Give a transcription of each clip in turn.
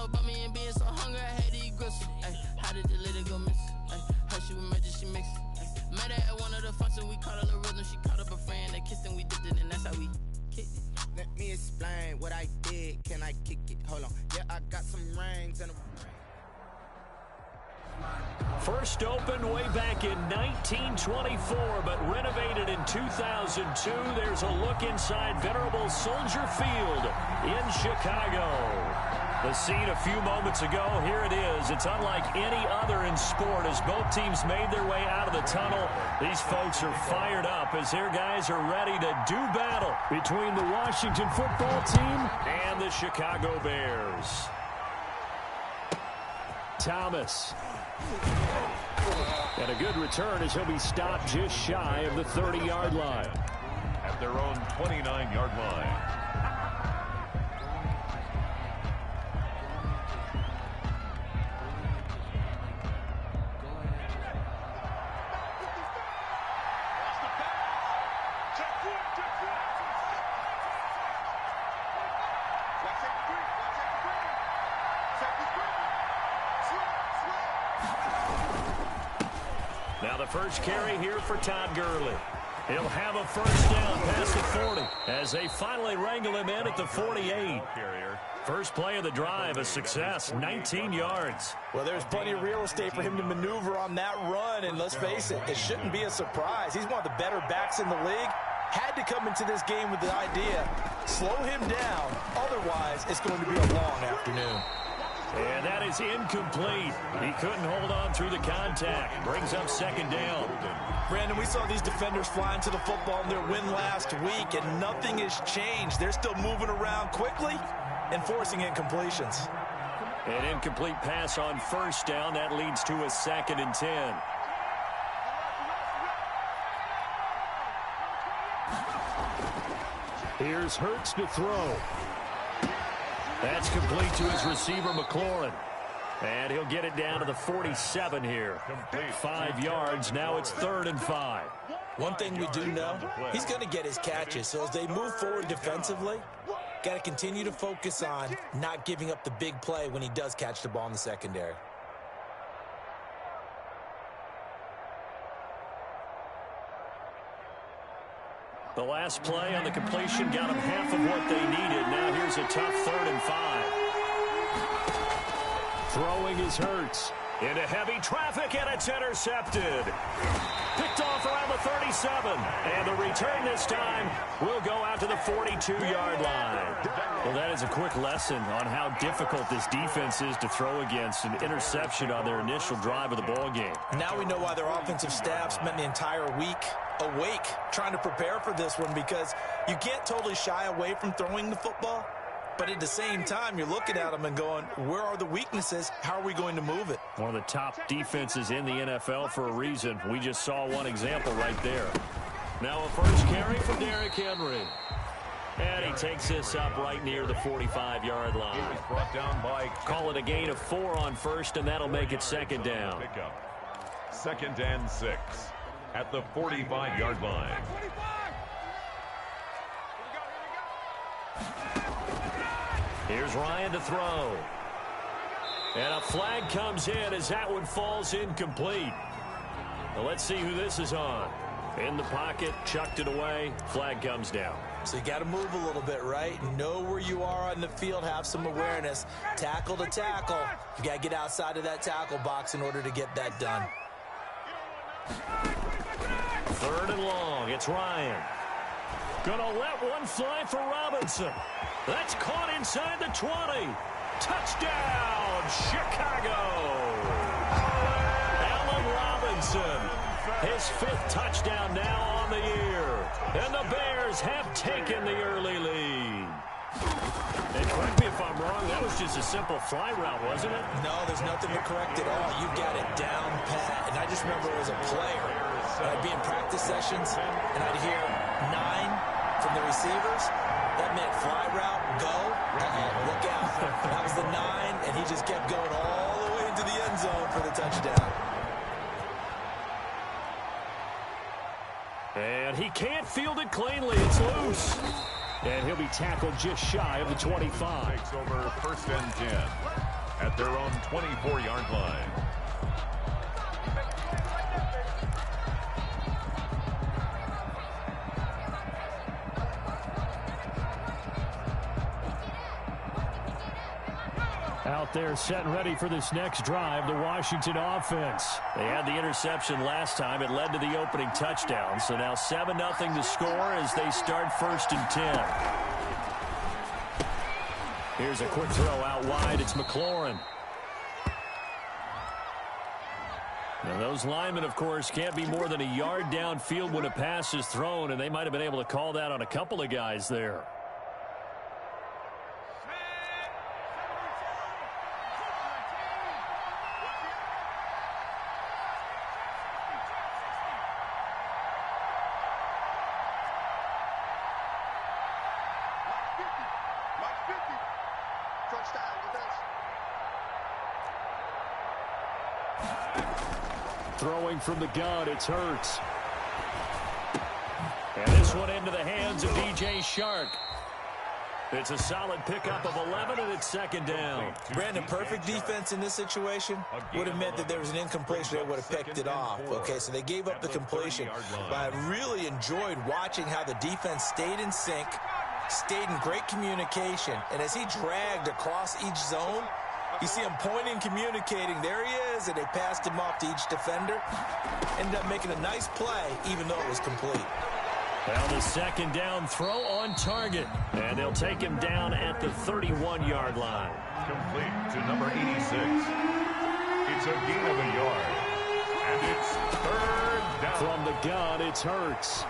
so about me and being so hungry, I had to eat gristle. Ay, how did the lady go miss? Ay, heard she was magic, she mixed. Met her at one of the functions, we caught a little rhythm. She caught up a friend, they kissed and we dipped it, and that's how we kicked it. Let me explain what I did. Can I kick it? Hold on. Yeah, I got some rings and a... First opened way back in 1924, but renovated in 2002. There's a look inside venerable Soldier Field in Chicago. The scene a few moments ago, here it is. It's unlike any other in sport as both teams made their way out of the tunnel. These folks are fired up as their guys are ready to do battle between the Washington football team and the Chicago Bears. Thomas. And a good return as he'll be stopped just shy of the 30-yard line. At their own 29-yard line. Now the first carry here for Todd Gurley. He'll have a first down past the 40 as they finally wrangle him in at the 48. First play of the drive, a success, 19 yards. Well, there's plenty of real estate for him to maneuver on that run, and let's face it, it shouldn't be a surprise. He's one of the better backs in the league. Had to come into this game with the idea, slow him down, otherwise it's going to be a long afternoon. And that is incomplete. He couldn't hold on through the contact. Brings up second down. Brandon, we saw these defenders flying to the football in their win last week, and nothing has changed. They're still moving around quickly and forcing incompletions. An incomplete pass on first down. That leads to a 2nd and 10. Here's Hurts to throw. That's complete to his receiver, McLaurin. And he'll get it down to the 47 here. 5 yards. Now it's 3rd and 5. One thing we do know, he's going to get his catches. So as they move forward defensively, got to continue to focus on not giving up the big play when he does catch the ball in the secondary. The last play on the completion got them half of what they needed. Now here's a tough 3rd and 5. Throwing is Hurts. Into heavy traffic, and it's intercepted. Picked off around the 37. And the return this time will go out to the 42-yard line. Well, that is a quick lesson on how difficult this defense is to throw against. An interception on their initial drive of the ball game. Now we know why their offensive staff spent the entire week awake trying to prepare for this one, because you can't totally shy away from throwing the football. But at the same time, you're looking at them and going, where are the weaknesses? How are we going to move it? One of the top defenses in the NFL for a reason. We just saw one example right there. Now a first carry for Derrick Henry. And he takes this up right near the 45-yard line. He was brought down by... Call it a gain of 4 on first, and that'll make it 2nd down. 2nd and 6 at the 45-yard line. Here's Ryan to throw. And a flag comes in as that one falls incomplete. Well, let's see who this is on. In the pocket, chucked it away, flag comes down. So you got to move a little bit, right? Know where you are on the field, have some awareness. Tackle to tackle. You got to get outside of that tackle box in order to get that done. 3rd and long, it's Ryan. Gonna let one fly for Robinson. That's caught inside the 20. Touchdown, Chicago. Allen Robinson, his 5th touchdown now on the year. And the Bears have taken the early lead. And correct me if I'm wrong, that was just a simple fly route, wasn't it? No, there's nothing to correct at all. You got it down pat. And I just remember as a player, I'd be in practice sessions, and I'd hear 9 from the receivers. That meant fly route, go, look out. That was the 9, and he just kept going all the way into the end zone for the touchdown. And he can't field it cleanly. It's loose. And he'll be tackled just shy of the 25. Takes over 1st and 10 at their own 24-yard line. Out there set and ready for this next drive, the Washington offense. They had the interception last time. It led to the opening touchdown. So now 7-0 to score as they start 1st and 10. Here's a quick throw out wide. It's McLaurin. Now those linemen, of course, can't be more than a yard downfield when a pass is thrown, and they might have been able to call that on a couple of guys there. Throwing from the gun, it's Hurts. And this one into the hands of DJ Shark. It's a solid pickup of 11, and it's 2nd down. Brandon, perfect defense in this situation would have meant that there was an incompletion that would have picked it off. Okay, so they gave up the completion. But I really enjoyed watching how the defense stayed in sync, stayed in great communication, and as he dragged across each zone, you see him pointing, communicating. There he is, and they passed him off to each defender. Ended up making a nice play, even though it was complete. Well, the 2nd down throw on target. And they'll take him down at the 31-yard line. Complete to number 86. It's a gain of a yard. And it's 3rd down. From the gun, it's Hurts.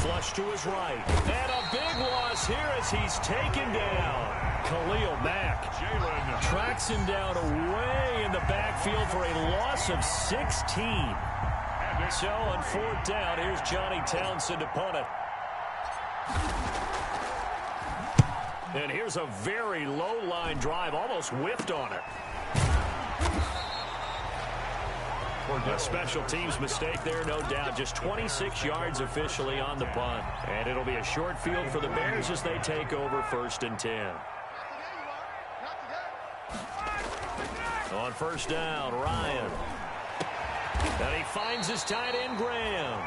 Flush to his right. And a big loss here as he's taken down. Khalil Mack tracks him down away in the backfield for a loss of 16. So on 4th down, here's Johnny Townsend to punt it. And here's a very low-line drive, almost whiffed on it. A special teams mistake there, no doubt. Just 26 yards officially on the punt. And it'll be a short field for the Bears as they take over 1st and 10. On 1st down, Ryan. And he finds his tight end, Graham.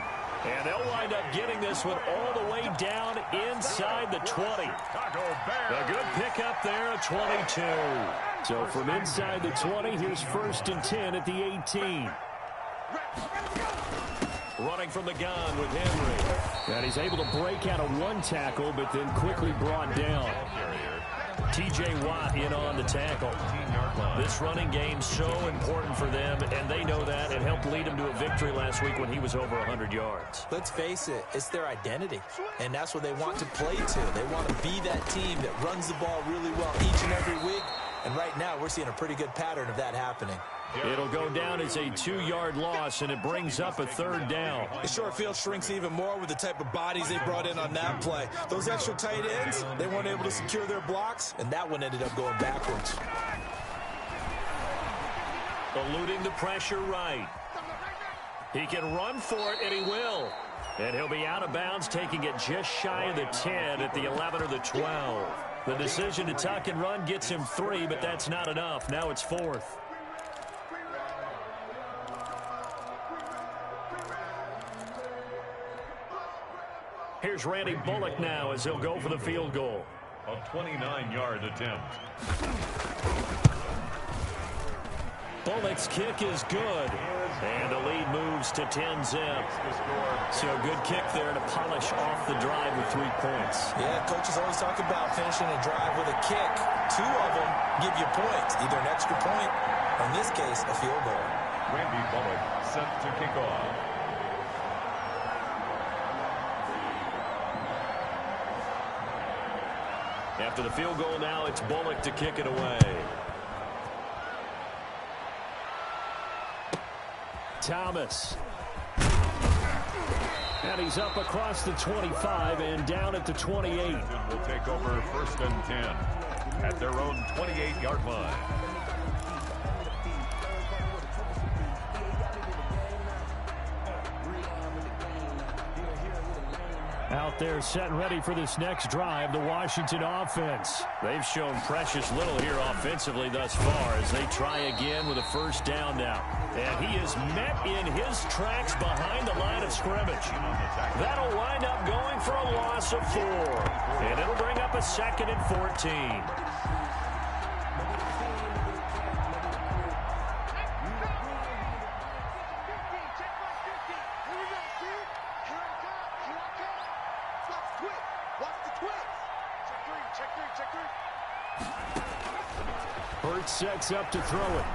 And they'll wind up getting this one all the way down inside the 20. A good pickup there at 22. So from inside the 20, here's 1st and 10 at the 18. Running from the gun with Henry. And he's able to break out of one tackle, but then quickly brought down. T.J. Watt in on the tackle. This running game so important for them, and they know that. It helped lead them to a victory last week when he was over 100 yards. Let's face it, it's their identity, and that's what they want to play to. They want to be that team that runs the ball really well each and every week, and right now we're seeing a pretty good pattern of that happening. It'll go down as a 2-yard loss, and it brings up a 3rd down. The short field shrinks even more with the type of bodies they brought in on that play. Those extra tight ends, they weren't able to secure their blocks, and that one ended up going backwards. Eluding the pressure right. He can run for it, and he will. And he'll be out of bounds, taking it just shy of the 10 at the 11 or the 12. The decision to tuck and run gets him 3, but that's not enough. Now it's 4th. Here's Randy Bullock now as he'll go for the field goal. A 29-yard attempt. Bullock's kick is good. And the lead moves to 10-zip. So a good kick there to polish off the drive with 3 points. Yeah, coaches always talk about finishing a drive with a kick. 2 of them give you points, either an extra point, or in this case, a field goal. Randy Bullock set to kick off. After the field goal now, it's Bullock to kick it away. Thomas. And he's up across the 25 and down at the 28. Will take over 1st and 10 at their own 28-yard line. Out there setting ready for this next drive, the Washington offense. They've shown precious little here offensively thus far as they try again with a first down now. And he is met in his tracks behind the line of scrimmage. That'll wind up going for a loss of 4. And it'll bring up a 2nd and 14. Sets up to throw it.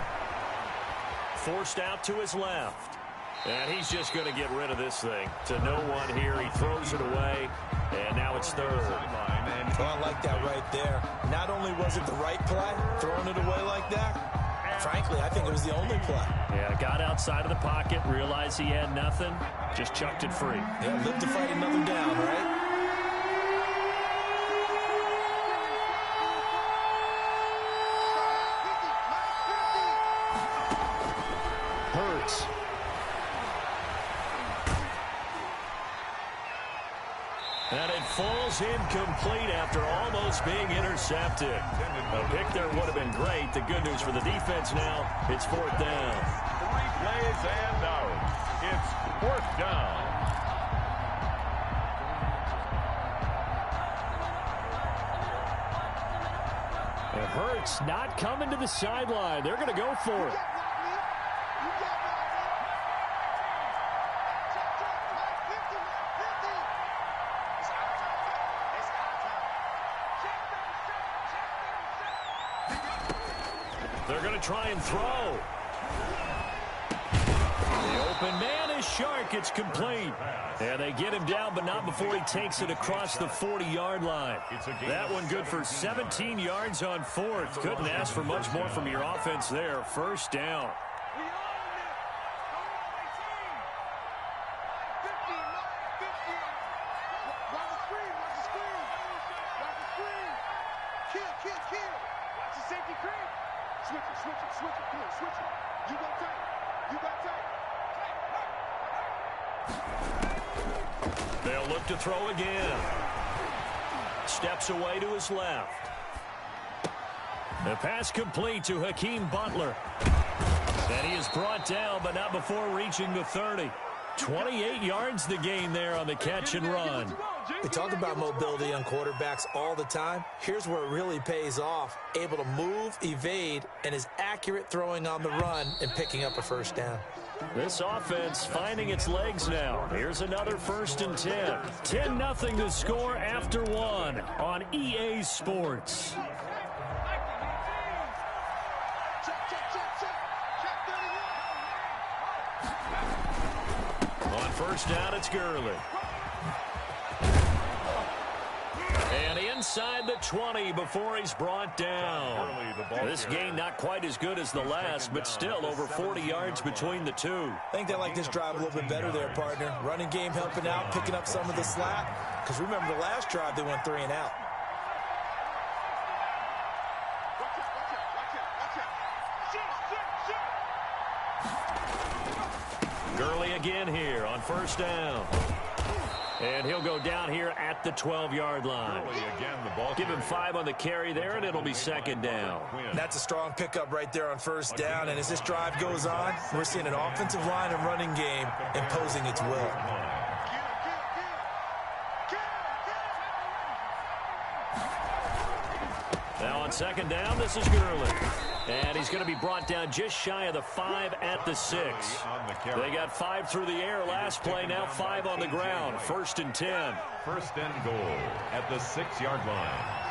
Forced out to his left. And he's just going to get rid of this thing. To no one here. He throws it away. And now it's 3rd. Oh, I like that right there. Not only was it the right play, throwing it away like that, frankly, I think it was the only play. Yeah, got outside of the pocket, realized he had nothing, just chucked it free. Yeah, lived to fight another down, right? And it falls incomplete after almost being intercepted. A pick there would have been great. The good news for the defense now, it's 4th down. 3 plays and out. It's 4th down. And Hurts not coming to the sideline. They're going to go for it. They're going to try and throw. The open man is Shark. It's complete. And they get him down, but not before he takes it across the 40-yard line. That one good for 17 yards on 4th. Couldn't ask for much more from your offense there. First down. They'll look to throw again. Steps away to his left. The pass complete to Hakeem Butler. And he is brought down, but not before reaching the 30. 28 yards the gain there on the catch and run. We talk about mobility on quarterbacks all the time. Here's where it really pays off. Able to move, evade, and is accurate throwing on the run and picking up a first down. This offense finding its legs now. Here's another 1st and 10. 10-0 to score after 1 on EA Sports. On first down, it's Gurley. And inside the 20 before he's brought down. This gain not quite as good as the last, but still over 40 yards between the two. I think they like this drive a little bit better there, partner. Running game helping out, picking up some of the slack. Because remember the last drive, they went 3 and out. Gurley again here on first down. And he'll go down here at the 12-yard line. Give him 5 on the carry there, and it'll be 2nd down. That's a strong pickup right there on first down. And as this drive goes on, we're seeing an offensive line and running game imposing its will. Now on 2nd down, this is Gurley. And he's going to be brought down just shy of the 5 at the 6. They got 5 through the air last play, now 5 on the ground. 1st and 10. 1st and goal at the 6-yard line.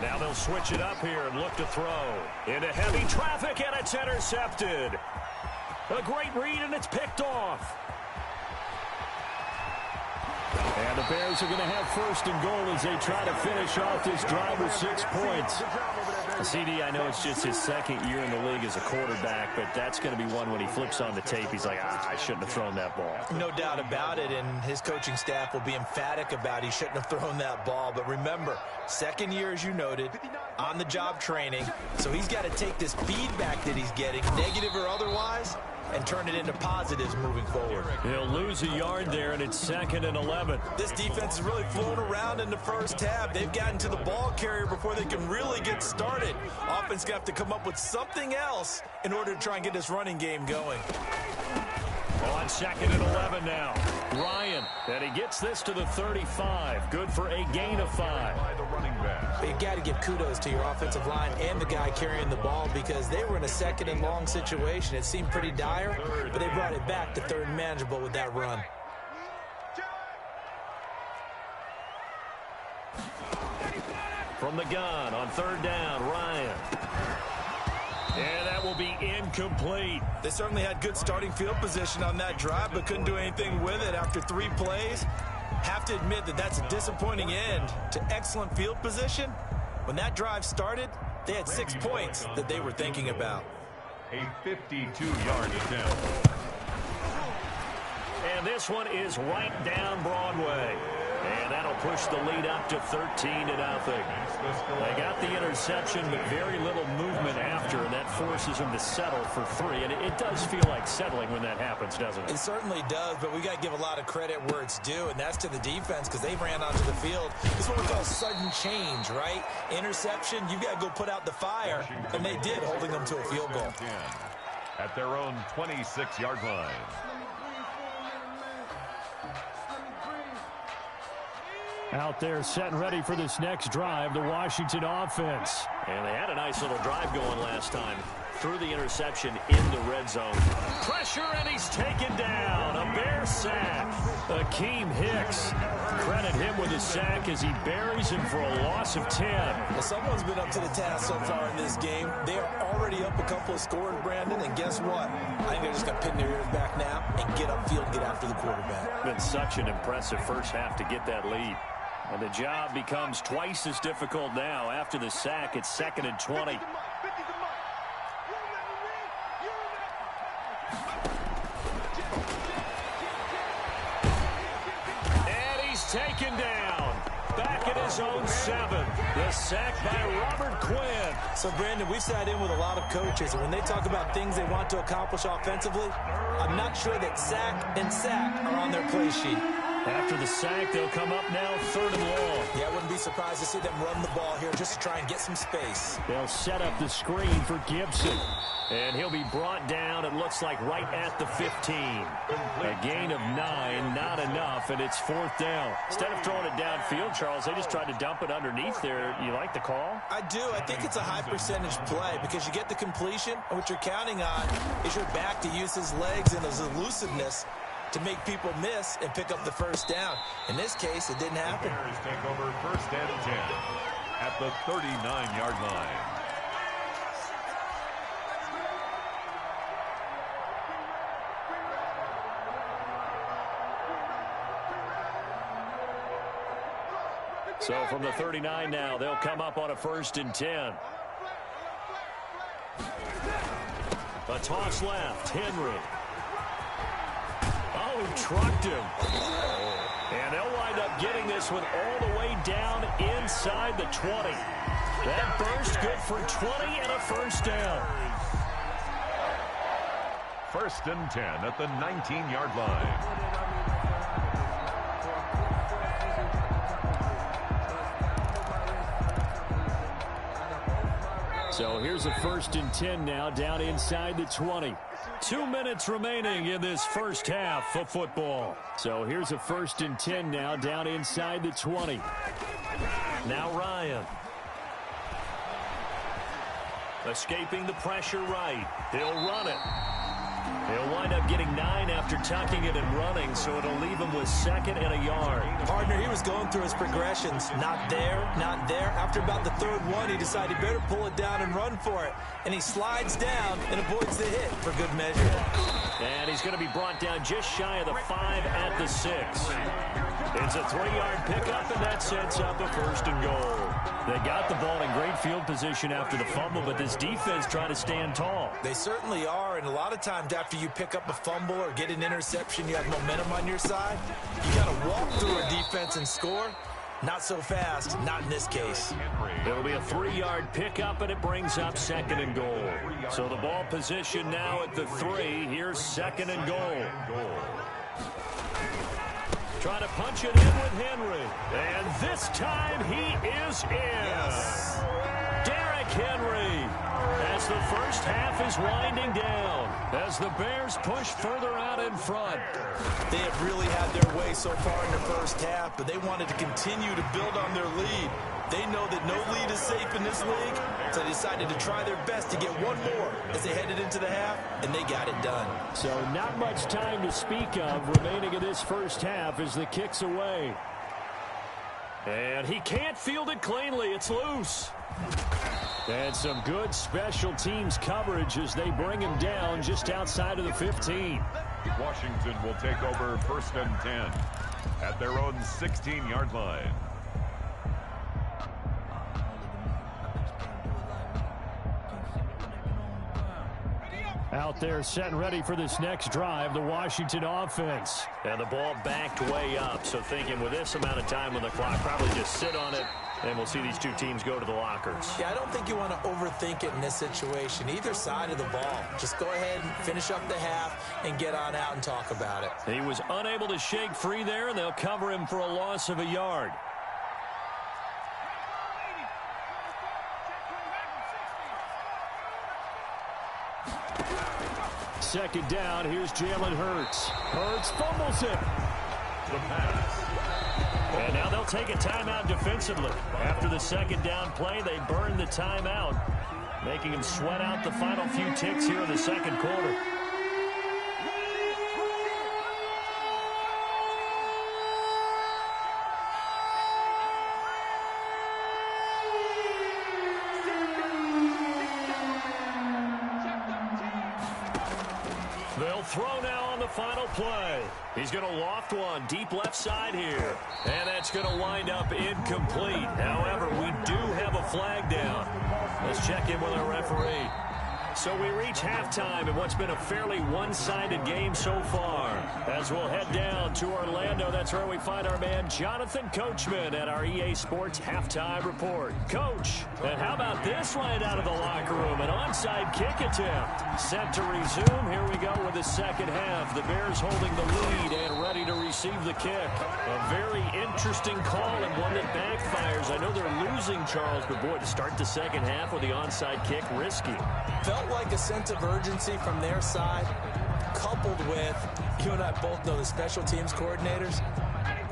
Now they'll switch it up here and look to throw. Into heavy traffic, and it's intercepted. A great read, and it's picked off. And the Bears are going to have 1st and goal as they try to finish off this drive with 6 points. CD, I know it's just his second year in the league as a quarterback, but that's going to be one when he flips on the tape, he's like, I shouldn't have thrown that ball. No doubt about it, and his coaching staff will be emphatic about he shouldn't have thrown that ball. But remember, second year, as you noted, on-the-job training, so he's got to take this feedback that he's getting, negative or otherwise, and turn it into positives moving forward. He'll lose a yard there, and it's 2nd and 11. This defense is really flown around in the first half. They've gotten to the ball carrier before they can really get started. Offense got to come up with something else in order to try and get this running game going. On 2nd and 11 now. Ryan, and he gets this to the 35. Good for a gain of 5. You got to give kudos to your offensive line and the guy carrying the ball because they were in a 2nd and long situation. It seemed pretty dire, but they brought it back to 3rd and manageable with that run. From the gun on 3rd down, Ryan. And that will be incomplete. They certainly had good starting field position on that drive, but couldn't do anything with it after 3 plays. Have to admit that that's a disappointing end to excellent field position. When that drive started, they had 6 points that they were thinking about. A 52-yard attempt. And this one is right down Broadway. And that'll push the lead up to 13-0. They got the interception, but very little movement after, and that forces them to settle for 3. And it does feel like settling when that happens, doesn't it? It certainly does, but we got to give a lot of credit where it's due, and that's to the defense because they ran onto the field. This is what we call sudden change, right? Interception, you've got to go put out the fire, and they did, holding them to a field goal. At their own 26-yard line. Out there set and ready for this next drive, the Washington offense. And they had a nice little drive going last time. Threw the interception in the red zone. Pressure, and he's taken down. A Bear sack. Akeem Hicks. Credit him with a sack as he buries him for a loss of 10. Well, someone's been up to the task so far in this game. They are already up a couple of scores, Brandon, and guess what? I think they're just going to pin their ears back now and get upfield, get after the quarterback. Been such an impressive first half to get that lead. And the job becomes twice as difficult now. After the sack, it's 2nd and 20. And he's taken down. Back at his own 7. The sack by Robert Quinn. So, Brandon, we've sat in with a lot of coaches, and when they talk about things they want to accomplish offensively, I'm not sure that sack and sack are on their play sheet. After the sack, they'll come up now 3rd and long. Yeah, I wouldn't be surprised to see them run the ball here just to try and get some space. They'll set up the screen for Gibson. And he'll be brought down, it looks like, right at the 15. A gain of 9, not enough, and it's 4th down. Instead of throwing it downfield, Charles, they just tried to dump it underneath there. You like the call? I do. I think it's a high-percentage play because you get the completion, and what you're counting on is your back to use his legs and his elusiveness to make people miss and pick up the first down. In this case, it didn't happen. The Bears take over 1st and 10 at the 39-yard line. So from the 39 now, they'll come up on a 1st and 10. A toss left, Henry. Oh, he trucked him. And they'll wind up getting this one all the way down inside the 20. That burst good for 20 and a 1st down. 1st and 10 at the 19-yard line. So here's a 1st and 10 now down inside the 20. 2 minutes remaining in this first half of football. So here's a 1st and 10 now down inside the 20. Now Ryan. Escaping the pressure right. He'll run it. He'll wind up getting 9 after tucking it and running, so it'll leave him with 2nd and a yard. Partner, he was going through his progressions. Not there, not there. After about the 3rd one, he decided he better pull it down and run for it. And he slides down and avoids the hit for good measure. And he's going to be brought down just shy of the 5 at the 6. It's a 3-yard pickup, and that sets up a 1st and goal. They got the ball in great field position after the fumble, but this defense trying to stand tall. They certainly are, and a lot of times after you pick up a fumble or get an interception, you have momentum on your side. You got to walk through a defense and score. Not so fast, not in this case. It'll be a 3-yard pickup, and it brings up 2nd and goal. So the ball position now at the 3. Here's 2nd and goal. Trying to punch it in with Henry. And this time he is in. Yes. Derrick Henry. As the first half is winding down. As the Bears push further out in front. They have really had their way so far in the first half, but they wanted to continue to build on their lead. They know that no lead is safe in this league, so they decided to try their best to get one more as they headed into the half, and they got it done. So not much time to speak of remaining in this first half as the kick's away. And he can't field it cleanly. It's loose. And some good special teams coverage as they bring him down just outside of the 15. Washington will take over 1st and 10 at their own 16-yard line. Out there set and ready for this next drive, the Washington offense. And the ball backed way up, so thinking with this amount of time on the clock, probably just sit on it, and we'll see these two teams go to the lockers. Yeah, I don't think you want to overthink it in this situation. Either side of the ball. Just go ahead and finish up the half and get on out and talk about it. He was unable to shake free there, and they'll cover him for a loss of a yard. Second down, here's Jalen Hurts. Hurts fumbles it. The pass. And now they'll take a timeout defensively. After the second down play, they burn the timeout, making him sweat out the final few ticks here in the second quarter. They'll throw now on the final play. He's going to loft one deep left side here. And that's going to wind up incomplete. However, we do have a flag down. Let's check in with our referee. So we reach halftime in what's been a fairly one-sided game so far. As we'll head down to Orlando, that's where we find our man Jonathan Coachman at our EA Sports Halftime Report. Coach, and how about this right out of the locker room? An onside kick attempt. Set to resume. Here we go with the second half. The Bears holding the lead and ready to receive the kick. A very interesting call and one that backfires. I know they're losing, Charles, but boy, to start the second half with the onside kick, risky. Felt like a sense of urgency from their side, coupled with, you and I both know the special teams coordinators,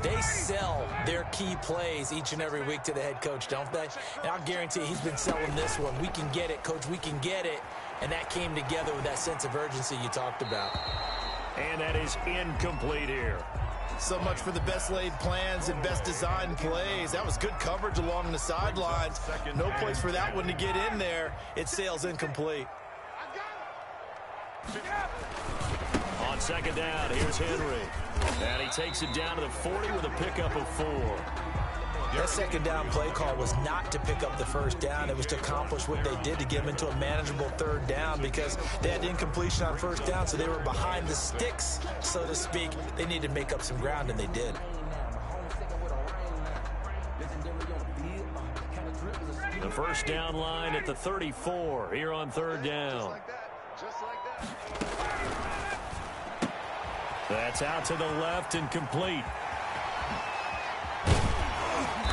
they sell their key plays each and every week to the head coach, don't they? And I'll guarantee he's been selling this one. We can get it, coach, we can get it. And that came together with that sense of urgency you talked about. And that is incomplete here. So much for the best laid plans and best designed plays. That was good coverage along the sidelines. No place for that one to get in there. It sails incomplete. On second down, here's Henry. And he takes it down to the 40 with a pickup of 4. That second down play call was not to pick up the first down. It was to accomplish what they did to get them into a manageable third down because they had incompletion on first down, so they were behind the sticks, so to speak. They needed to make up some ground, and they did. The first down line at the 34 here on third down. That's out to the left and complete.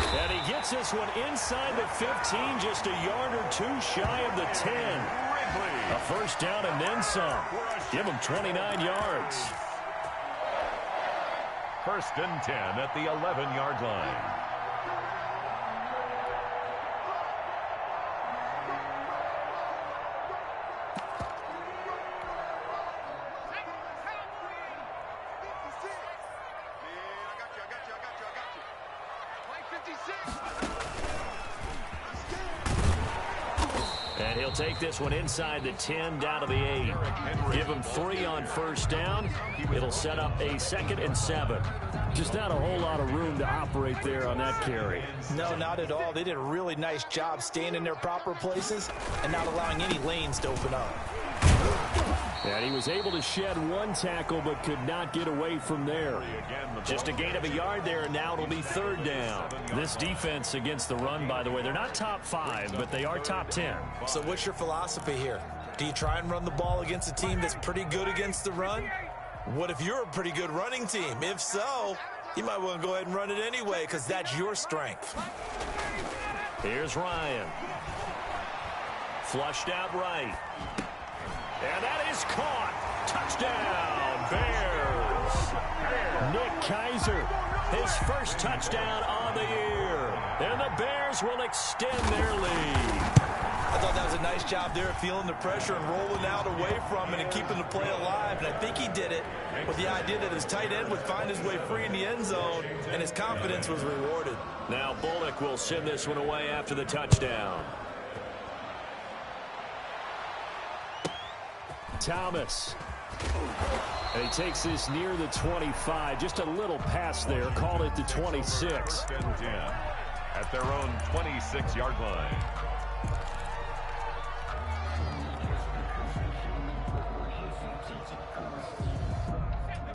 And he gets this one inside the 15, just a yard or two shy of the 10. A first down and then some. Give him 29 yards. 1st and 10 at the 11-yard line. They'll take this one inside the 10 down to the 8. Give them 3 on first down. It'll set up a 2nd and 7. Just not a whole lot of room to operate there on that carry. No, not at all. They did a really nice job staying in their proper places and not allowing any lanes to open up. And he was able to shed 1 tackle but could not get away from there. Just a gain of a yard there, and now it'll be 3rd down. This defense against the run, by the way, they're not top 5, but they are top 10. So what's your philosophy here? Do you try and run the ball against a team that's pretty good against the run? What if you're a pretty good running team? If so, you might want to go ahead and run it anyway because that's your strength. Here's Ryan. Flushed out right. And that is caught. Touchdown, Bears. Nick Kaiser, his first touchdown on the year. And the Bears will extend their lead. I thought that was a nice job there of feeling the pressure and rolling out away from it and keeping the play alive. And I think he did it with the idea that his tight end would find his way free in the end zone, and his confidence was rewarded. Now Bullock will send this one away after the touchdown. Thomas. And he takes this near the 25. Just a little pass there. Called it the 26. At their own 26-yard line.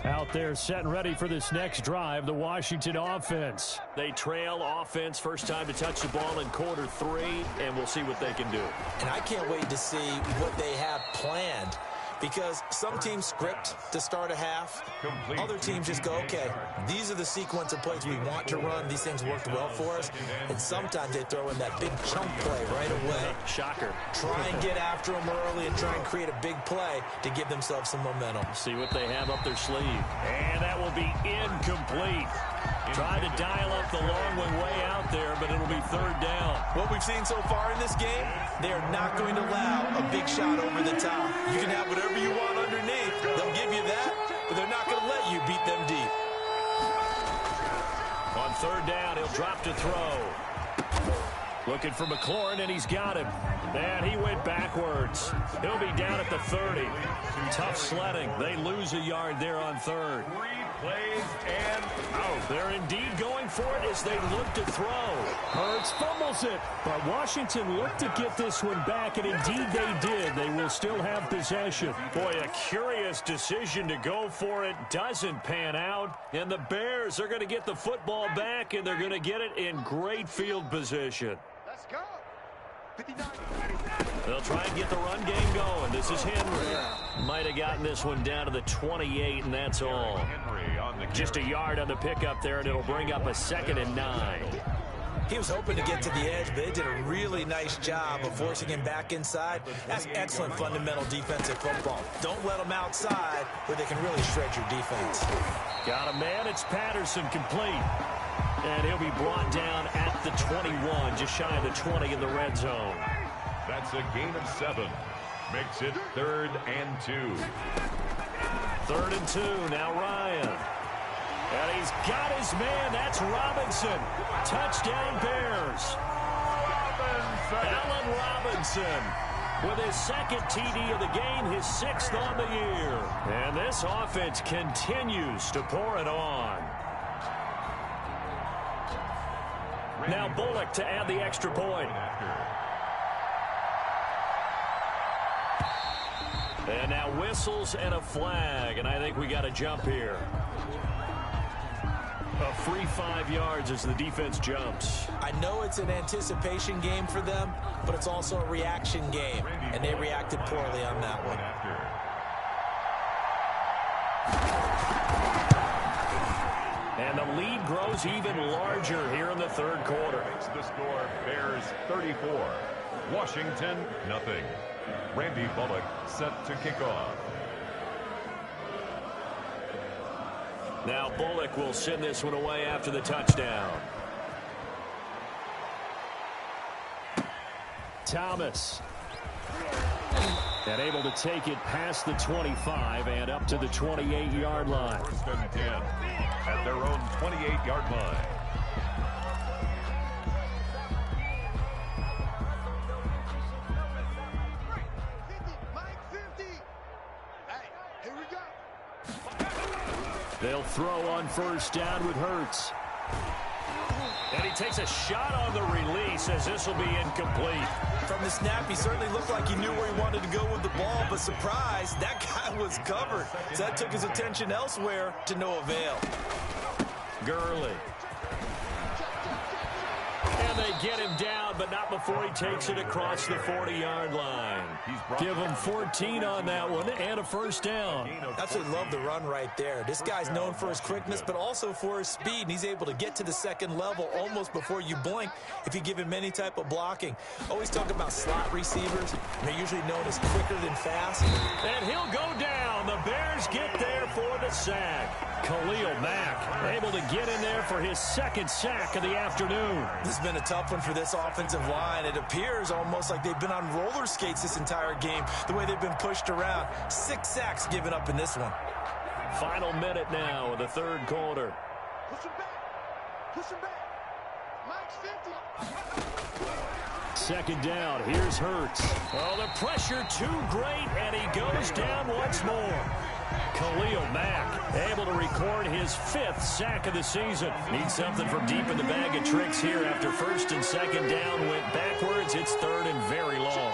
Out there set and ready for this next drive, the Washington offense. They trail offense, first time to touch the ball in quarter 3, and we'll see what they can do. And I can't wait to see what they have planned, because some teams script to start a half. Other teams just go, okay, these are the sequence of plays we want to run. These things worked well for us. And sometimes they throw in that big chunk play right away. Shocker. Try and get after them early and try and create a big play to give themselves some momentum. See what they have up their sleeve. And that will be incomplete. Tried to dial up the long one way out there, but it'll be 3rd down. What we've seen so far in this game, they are not going to allow a big shot over the top. You can have whatever you want underneath. They'll give you that, but they're not going to let you beat them deep. On 3rd down, he'll drop to throw. Looking for McLaurin, and he's got him. And he went backwards. He'll be down at the 30. Tough sledding. They lose a yard there on 3rd. 3 plays and out. They're indeed going for it as they look to throw. Hurts fumbles it, but Washington looked to get this one back, and indeed they did. They will still have possession. Boy, a curious decision to go for it. Doesn't pan out, and the Bears are going to get the football back, and they're going to get it in great field position. Let's go. 59. They'll try and get the run game going. This is Henry. Might have gotten this one down to the 28, and that's all. Just a yard on the pickup there, and it'll bring up a 2nd and 9. He was hoping to get to the edge, but they did a really nice job of forcing him back inside. That's excellent fundamental defensive football. Don't let them outside where they can really shred your defense. Got a man. It's Patterson, complete. And he'll be brought down at the 21, just shy of the 20 in the red zone. That's a gain of 7. Makes it 3rd and 2. 3rd and 2. Now Ryan. And he's got his man. That's Robinson. Touchdown Bears. Allen Robinson with his 2nd TD of the game, his 6th on the year. And this offense continues to pour it on. Now Bullock to add the extra point. And now whistles and a flag, and I think we got a jump here. A free 5 yards as the defense jumps. I know it's an anticipation game for them, but it's also a reaction game, and they reacted poorly on that one. And the lead grows even larger here in the 3rd quarter. The score, Bears 34, Washington nothing. Randy Bullock set to kick off. Now Bullock will send this one away after the touchdown. Thomas. And able to take it past the 25 and up to the 28-yard line. 1st and 10 at their own 28-yard line. Here we go. They'll throw on first down with Hurts. And he takes a shot on the release as this will be incomplete. From the snap, he certainly looked like he knew where he wanted to go with the ball, but surprise, that guy was covered. So that took his attention elsewhere to no avail. Gurley. And they get him down, but not before he takes it across the 40-yard line. Give him 14 on that one and a first down. That's what I love the run right there. This guy's known for his quickness, but also for his speed, and he's able to get to the second level almost before you blink if you give him any type of blocking. Always talk about slot receivers, and they're usually known as quicker than fast. And he'll go down. The Bears get there for the sack. Khalil Mack able to get in there for his second sack of the afternoon. This has been a tough one for this offensive line. It appears almost like they've been on roller skates this entire game, the way they've been pushed around. 6 sacks given up in this one. Final minute now of the third quarter. Push him back. Push him back. Max 50. Second down. Here's Hurts. Oh, the pressure too great, and he goes down once more. Khalil Mack able to record his 5th sack of the season. Needs something from deep in the bag of tricks here after first and second down went backwards. It's third and very long.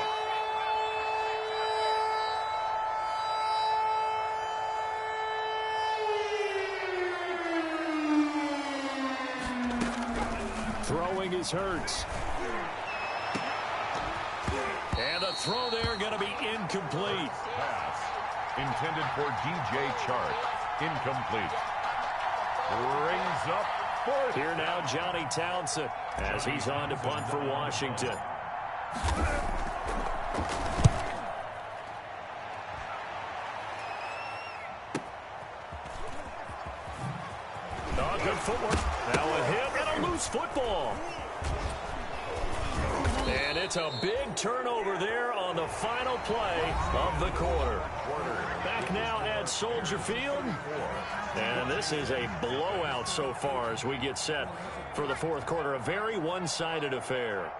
Throwing is Hurts. And the throw there going to be incomplete. Pass intended for DJ Chark. Incomplete. Brings up fourth. Here now Johnny Townsend as he's on to punt for Washington. Oh, good footwork. Now a hit and a loose football. And it's a big turnover there on the final play of the quarter. Back now at Soldier Field. And this is a blowout so far as we get set for the fourth quarter. A very one-sided affair.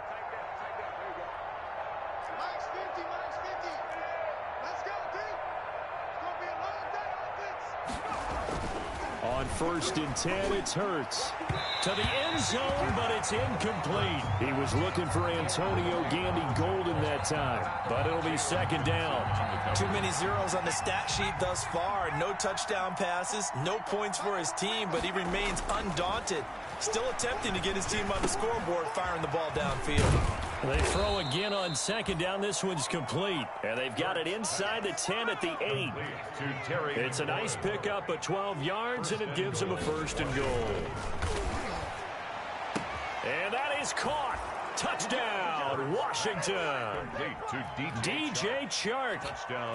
Max 50. Max 50. Let's go, D. It's going to be a long day offense. On first and 10, it's Hurts. To the end zone, but it's incomplete. He was looking for Antonio Gandy Golden that time, but it'll be second down. Too many zeros on the stat sheet thus far. No touchdown passes, no points for his team, but he remains undaunted. Still attempting to get his team on the scoreboard, firing the ball downfield. They throw again on second down. This one's complete. And they've got it inside the 10 at the 8. It's a nice pickup of 12 yards, and it gives them a first and goal. And that is caught. Touchdown, Washington. DJ Chark,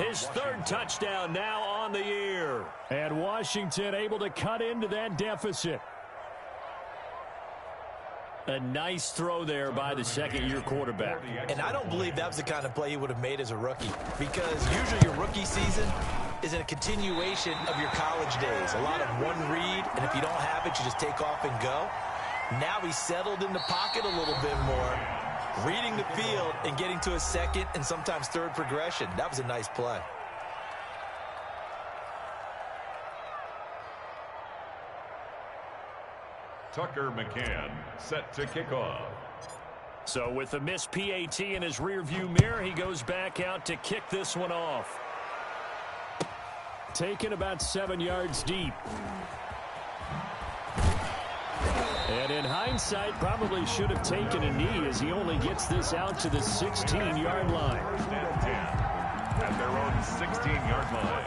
his 3rd touchdown now on the year. And Washington able to cut into that deficit. A nice throw there by the second-year quarterback. And I don't believe that was the kind of play he would have made as a rookie, because usually your rookie season is a continuation of your college days. A lot of one read, and if you don't have it, you just take off and go. Now he's settled in the pocket a little bit more, reading the field and getting to a second and sometimes third progression. That was a nice play. Tucker McCann set to kick off. So with the missed PAT in his rearview mirror, he goes back out to kick this one off. Taken about 7 yards deep. And in hindsight, probably should have taken a knee as he only gets this out to the 16-yard line. At their own 16-yard line.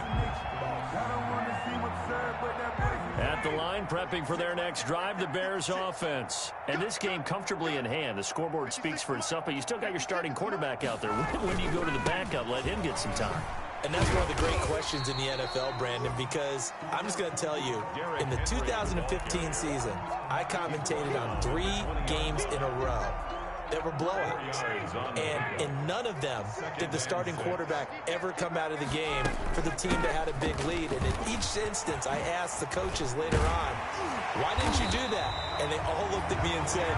At the line, prepping for their next drive, the Bears offense. And this game comfortably in hand. The scoreboard speaks for itself, but you still got your starting quarterback out there. When do you go to the backup? Let him get some time. And that's one of the great questions in the NFL, Brandon, because I'm just going to tell you, in the 2015 season, I commentated on 3 games in a row that were blowouts. And in none of them did the starting quarterback ever come out of the game for the team that had a big lead. And in each instance, I asked the coaches later on, why didn't you do that? And they all looked at me and said,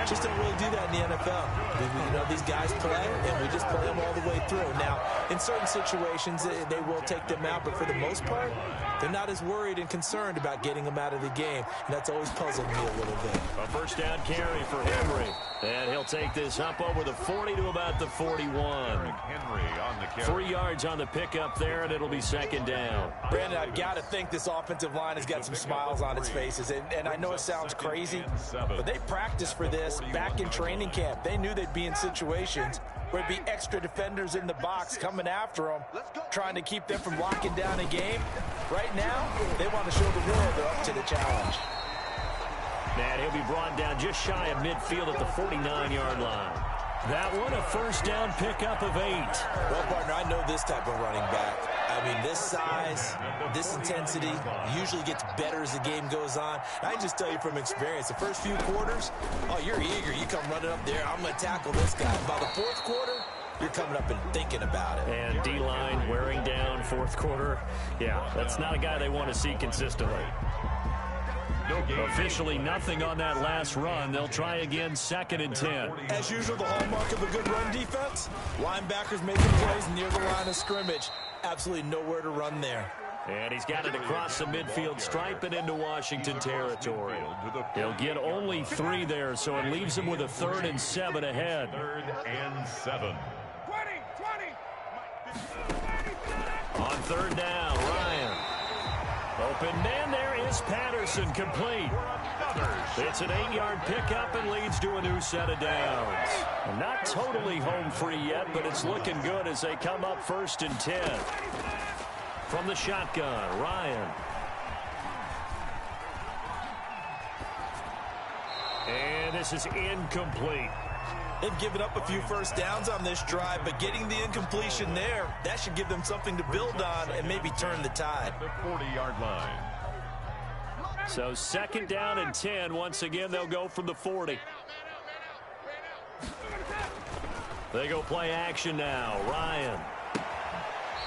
Just don't really do that in the NFL. You know, these guys play, and we just play them all the way through. Now, in certain situations, they will take them out, but for the most part, they're not as worried and concerned about getting them out of the game, and that's always puzzled me a little bit. A first down carry for Henry, and he'll take this up over the 40 to about the 41. Henry on the carry. 3 yards on the pickup there, and it'll be second down. Brandon, I've got to think this offensive line has got some smiles on its faces, and I know it sounds crazy, but they practiced for this back in training camp. They knew they'd be in situations where it'd be extra defenders in the box coming after them, trying to keep them from locking down a game. Right now, they want to show the world they're up to the challenge. And he'll be brought down just shy of midfield at the 49-yard line. That one, a first down pickup of 8. Well, partner, I know this type of running back. I mean, this size, this intensity usually gets better as the game goes on. I can just tell you from experience, the first few quarters, oh, you're eager. You come running up there, I'm going to tackle this guy. By the fourth quarter, you're coming up and thinking about it. And D-line wearing down fourth quarter. Yeah, that's not a guy they want to see consistently. Officially nothing on that last run. They'll try again, 2nd and 10. As usual, the hallmark of a good run defense, linebackers making plays near the line of scrimmage. Absolutely nowhere to run there. And he's got it across the midfield stripe and into Washington territory. He'll get only 3 there, so it leaves him with a 3rd and 7 ahead. 3rd and 7. 20. On 3rd down, Ryan. Open man, there is Patterson, complete. It's an 8-yard pickup and leads to a new set of downs. Not totally home free yet, but it's looking good as they come up 1st and 10. From the shotgun, Ryan. And this is incomplete. They've given up a few first downs on this drive, but getting the incompletion there, that should give them something to build on and maybe turn the tide. The 40-yard line. So 2nd down and 10. Once again, they'll go from the 40. They go play action now. Ryan.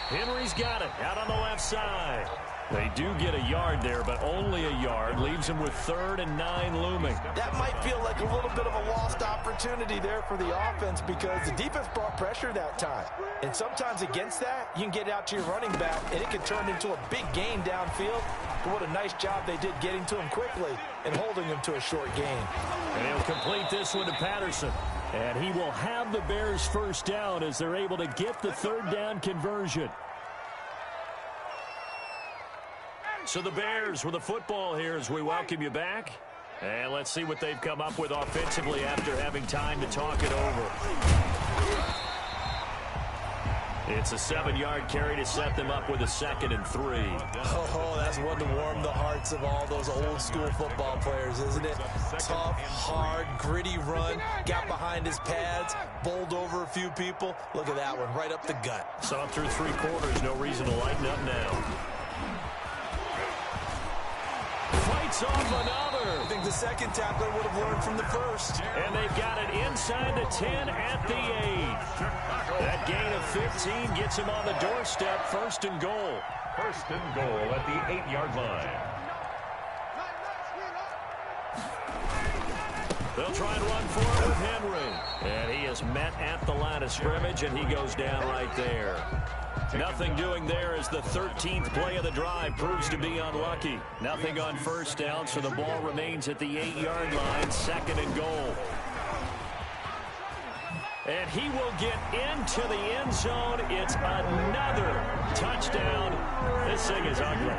Henry's got it out on the left side. They do get a yard there, but only a yard. Leaves him with 3rd and 9 looming. That might feel like a little bit of a lost opportunity there for the offense because the defense brought pressure that time. And sometimes against that, you can get out to your running back, and it can turn into a big gain downfield. But what a nice job they did getting to him quickly and holding him to a short gain. And he'll complete this one to Patterson. And he will have the Bears first down as they're able to get the 3rd down conversion. So the Bears with the football here as we welcome you back. And let's see what they've come up with offensively after having time to talk it over. It's a 7-yard carry to set them up with a 2nd and 3. Oh, that's one to warm the hearts of all those old school football players, isn't it? Tough, hard, gritty run, got behind his pads, bowled over a few people. Look at that one, right up the gut. Saw through 3 quarters, no reason to lighten up now. Fights off another. I think the second tackler would have learned from the first. And they've got it inside the 10 at the 8. That gain of 15 gets him on the doorstep. 1st and goal. 1st and goal at the 8-yard line. They'll try and run for it with Henry. And he is met at the line of scrimmage, and he goes down right there. Nothing doing there as the 13th play of the drive proves to be unlucky. Nothing on first down, so the ball remains at the 8-yard line, 2nd and goal. And he will get into the end zone. It's another touchdown. This thing is ugly.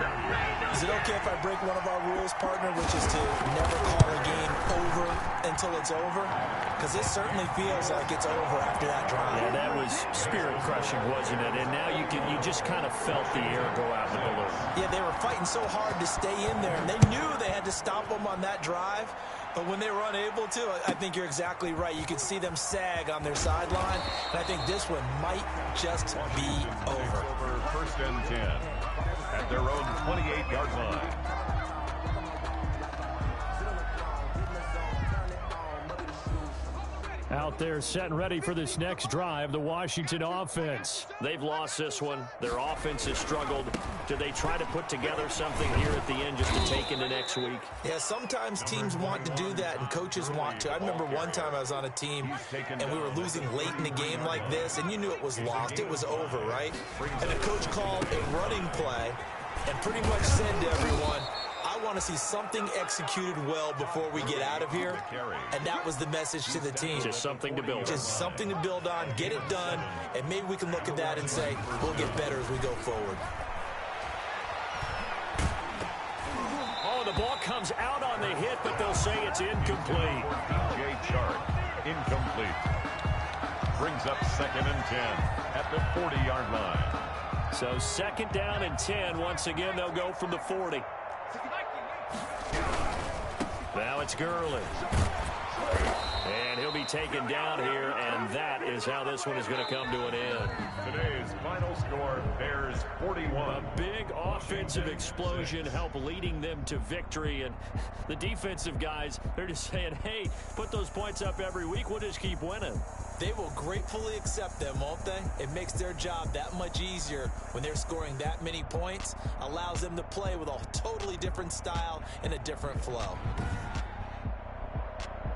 Is it okay if I break one of our rules, partner, which is to never call a game over until it's over? Because this certainly feels like it's over after that drive. Yeah, that was spirit-crushing, wasn't it? And now you just kind of felt the air go out the balloon. Yeah, they were fighting so hard to stay in there, and they knew they had to stop them on that drive. But when they were unable to, I think you're exactly right. You could see them sag on their sideline, and I think this one might just be over. 1st and 10 at their own 28-yard line. Out there set and ready for this next drive, the Washington offense. They've lost this one. Their offense has struggled. Do they try to put together something here at the end just to take into next week? Yeah, sometimes teams want to do that and coaches want to. I remember one time I was on a team and we were losing late in the game like this, and you knew it was lost. It was over, right? And the coach called a running play and pretty much said to everyone, I want to see something executed well before we get out of here. And that was the message to the team. Just something to build on. Just something to build on, get it done, and maybe we can look at that and say, we'll get better as we go forward. Oh, the ball comes out on the hit, but they'll say it's incomplete. DJ Chark, incomplete. Brings up 2nd and 10 at the 40-yard line. So 2nd down and 10. Once again, they'll go from the 40. Now it's Gurley. And he'll be taken down here, and that is how this one is going to come to an end. Today's final score, Bears 41. A big offensive explosion helped leading them to victory, and the defensive guys, they're just saying, hey, put those points up every week, we'll just keep winning. They will gratefully accept them, won't they? It makes their job that much easier when they're scoring that many points, allows them to play with a totally different style and a different flow.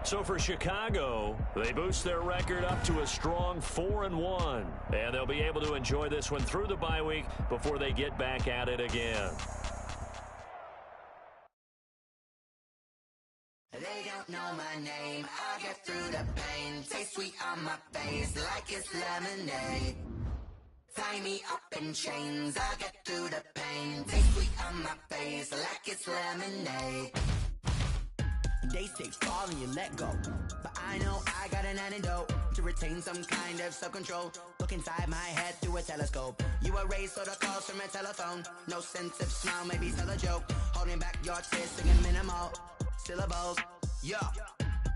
So for Chicago, they boost their record up to a strong 4-1, and they'll be able to enjoy this one through the bye week before they get back at it again. They don't know my name, I get through the pain. Taste sweet on my face like it's lemonade. Tie me up in chains, I get through the pain. Taste sweet on my face like it's lemonade. They say fall and you let go, but I know I got an antidote to retain some kind of self-control. Look inside my head through a telescope. You erase all the calls from a telephone. No sense of smile, maybe tell a joke. Holding back your tears, singing minimal syllables. Yeah,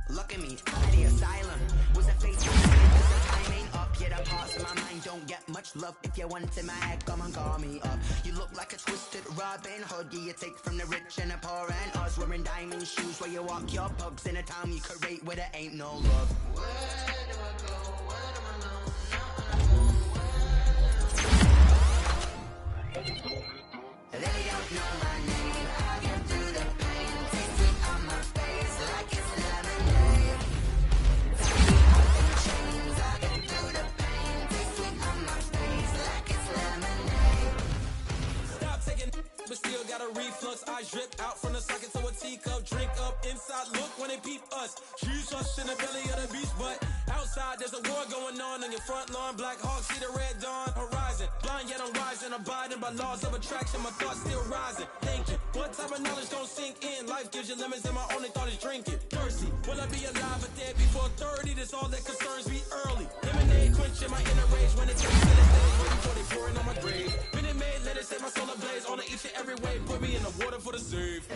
look at me, out of the asylum. Was a face the time ain't up. Yet the parts of my mind don't get much love. If you want in my head, come and call me up. You look like a twisted Robin Hood. Yeah, you take from the rich and the poor and us. Wearing diamond shoes where you walk your pugs in a town you create where there ain't no love. Where do I go? Where do I know? They don't know my name. I get through the pain. Taste it on my face like it's lemonade. Tie me up in chains. I get through the pain. Taste it on my face like it's lemonade. Stop taking, but still got a reflux. Eyes drip out from the socket to a teacup. Drink up inside. Look when they peep us. Choose us in the belly of the beast, but outside there's a war going on your front lawn. Black Hawk see the red dawn horizon. Blind yet I'm rising, abiding by laws of attraction. My thoughts still rising. Thinking, what type of knowledge gon' sink in? Life gives you lemons, and my only thought is drinking. Thirsty, will I be alive or dead before 30? That's all that concerns me early. Lemonade quenching my inner rage when it takes to the stage. Waiting for they pouring on my grave. Minute Maid, let it set my soul ablaze. On each and every way, put me in the water for the save.